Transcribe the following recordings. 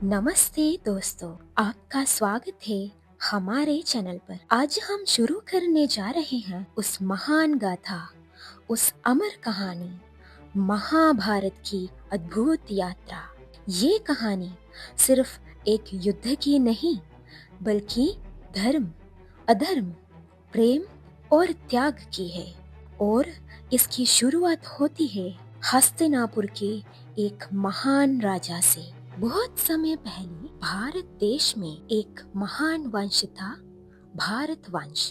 नमस्ते दोस्तों, आपका स्वागत है हमारे चैनल पर। आज हम शुरू करने जा रहे हैं उस महान गाथा, उस अमर कहानी, महाभारत की अद्भुत यात्रा। ये कहानी सिर्फ एक युद्ध की नहीं, बल्कि धर्म, अधर्म, प्रेम और त्याग की है। और इसकी शुरुआत होती है हस्तिनापुर के एक महान राजा से। बहुत समय पहले भारत देश में एक महान वंश था, भारत वंश।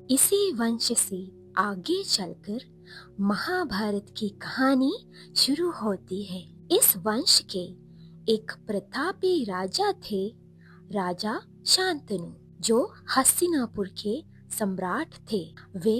इसी वंश से आगे चलकर महाभारत की कहानी शुरू होती है। इस वंश के एक प्रतापी राजा थे, राजा शांतनु, जो हस्तिनापुर के सम्राट थे। वे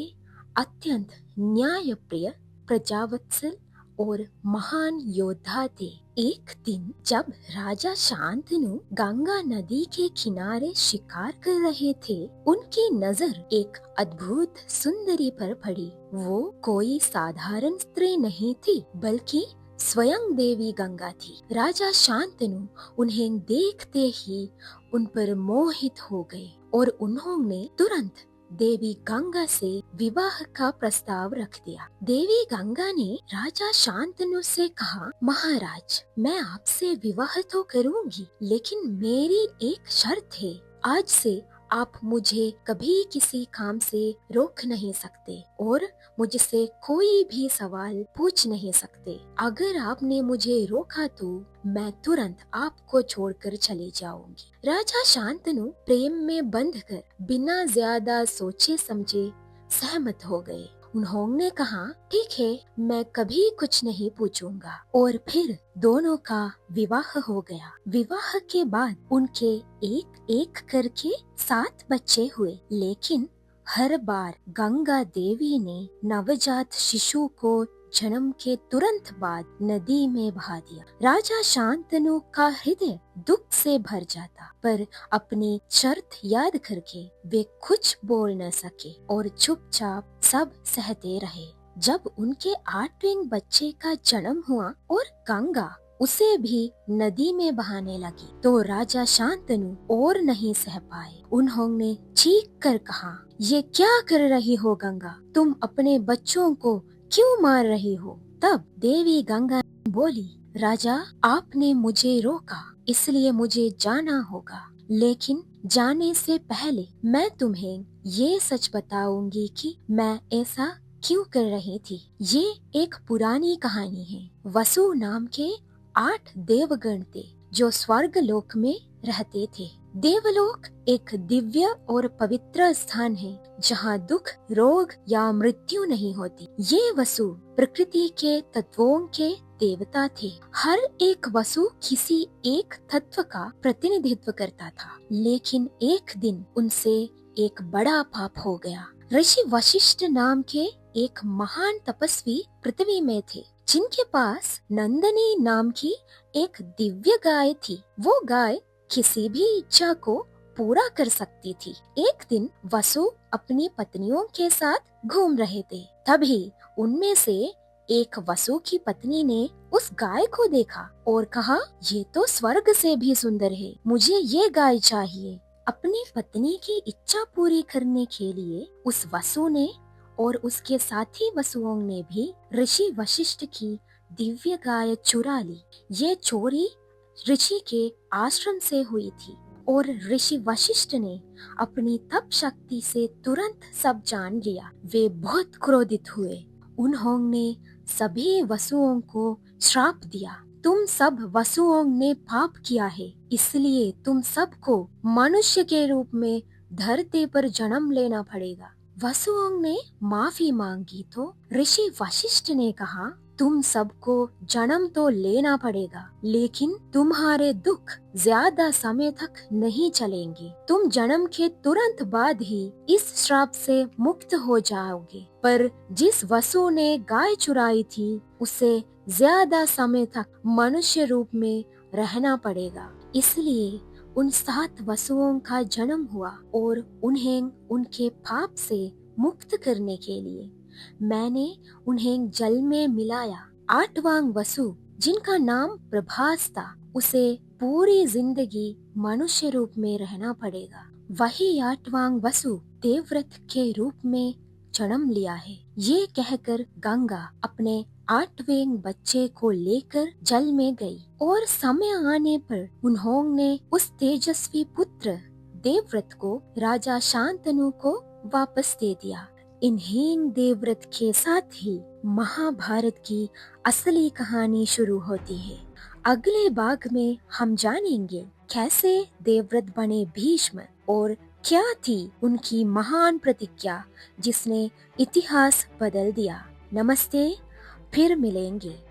अत्यंत न्यायप्रिय, प्रजावत्सल और महान योद्धा थे। एक दिन जब राजा शांतनु गंगा नदी के किनारे शिकार कर रहे थे, उनकी नजर एक अद्भुत सुंदरी पर पड़ी। वो कोई साधारण स्त्री नहीं थी, बल्कि स्वयं देवी गंगा थी। राजा शांतनु उन्हें देखते ही उन पर मोहित हो गए और उन्होंने तुरंत देवी गंगा से विवाह का प्रस्ताव रख दिया। देवी गंगा ने राजा शांतनु से कहा, महाराज, मैं आपसे विवाह तो करूंगी, लेकिन मेरी एक शर्त है। आज से आप मुझे कभी किसी काम से रोक नहीं सकते और मुझसे कोई भी सवाल पूछ नहीं सकते। अगर आपने मुझे रोका तो मैं तुरंत आपको छोड़कर चली जाऊंगी। राजा शांतनु प्रेम में बंधकर बिना ज्यादा सोचे समझे सहमत हो गए। उन्होंने कहा, ठीक है, मैं कभी कुछ नहीं पूछूंगा। और फिर दोनों का विवाह हो गया। विवाह के बाद उनके एक एक करके 7 बच्चे हुए, लेकिन हर बार गंगा देवी ने नवजात शिशु को जन्म के तुरंत बाद नदी में बहा दिया। राजा शांतनु का हृदय दुख से भर जाता, पर अपनी शर्त याद करके वे कुछ बोल न सके और चुपचाप सब सहते रहे। जब उनके 8वें बच्चे का जन्म हुआ और गंगा उसे भी नदी में बहाने लगी, तो राजा शांतनु और नहीं सह पाए। उन्होंने चीख कर कहा, ये क्या कर रही हो गंगा? तुम अपने बच्चों को क्यों मार रही हो? तब देवी गंगा बोली, राजा, आपने मुझे रोका, इसलिए मुझे जाना होगा। लेकिन जाने से पहले मैं तुम्हें ये सच बताऊंगी कि मैं ऐसा क्यों कर रही थी। ये एक पुरानी कहानी है। वसु नाम के 8 देवगण थे, जो स्वर्ग लोक में रहते थे। देवलोक एक दिव्य और पवित्र स्थान है, जहाँ दुख, रोग या मृत्यु नहीं होती। ये वसु प्रकृति के तत्वों के देवता थे। हर एक वसु किसी एक तत्व का प्रतिनिधित्व करता था, लेकिन एक दिन उनसे एक बड़ा पाप हो गया। ऋषि वशिष्ठ नाम के एक महान तपस्वी पृथ्वी में थे, जिनके पास नंदनी नाम की एक दिव्य गाय थी। वो गाय किसी भी इच्छा को पूरा कर सकती थी। एक दिन वसु अपनी पत्नियों के साथ घूम रहे थे। तभी उनमें से एक वसु की पत्नी ने उस गाय को देखा और कहा, ये तो स्वर्ग से भी सुंदर है, मुझे ये गाय चाहिए। अपनी पत्नी की इच्छा पूरी करने के लिए उस वसु ने और उसके साथी वसुओं ने भी ऋषि वशिष्ठ की दिव्य गाय चुरा ली। ये चोरी ऋषि के आश्रम से हुई थी और ऋषि वशिष्ठ ने अपनी तप शक्ति से तुरंत सब जान लिया। वे बहुत क्रोधित हुए। उन्होंने सभी वसुओं को श्राप दिया, तुम सब वसुओं ने पाप किया है, इसलिए तुम सबको मनुष्य के रूप में धरती पर जन्म लेना पड़ेगा। वसुओं ने माफी मांगी तो ऋषि वशिष्ठ ने कहा, तुम सबको जन्म तो लेना पड़ेगा, लेकिन तुम्हारे दुख ज्यादा समय तक नहीं चलेंगे। तुम जन्म के तुरंत बाद ही इस श्राप से मुक्त हो जाओगे। पर जिस वसु ने गाय चुराई थी, उसे ज्यादा समय तक मनुष्य रूप में रहना पड़ेगा। इसलिए उन 7 वसुओं का जन्म हुआ और उन्हें उनके पाप से मुक्त करने के लिए मैंने उन्हें जल में मिलाया। 8वां वसु, जिनका नाम प्रभास था, उसे पूरी जिंदगी मनुष्य रूप में रहना पड़ेगा। वही आठवां वसु देवव्रत के रूप में जन्म लिया है। ये कहकर गंगा अपने 8वें बच्चे को लेकर जल में गई और समय आने पर उन्होंने उस तेजस्वी पुत्र देवव्रत को राजा शांतनु को वापस दे दिया। इन्हीं देवव्रत के साथ ही महाभारत की असली कहानी शुरू होती है। अगले भाग में हम जानेंगे कैसे देवव्रत बने भीष्म और क्या थी उनकी महान प्रतिज्ञा जिसने इतिहास बदल दिया। नमस्ते, फिर मिलेंगे।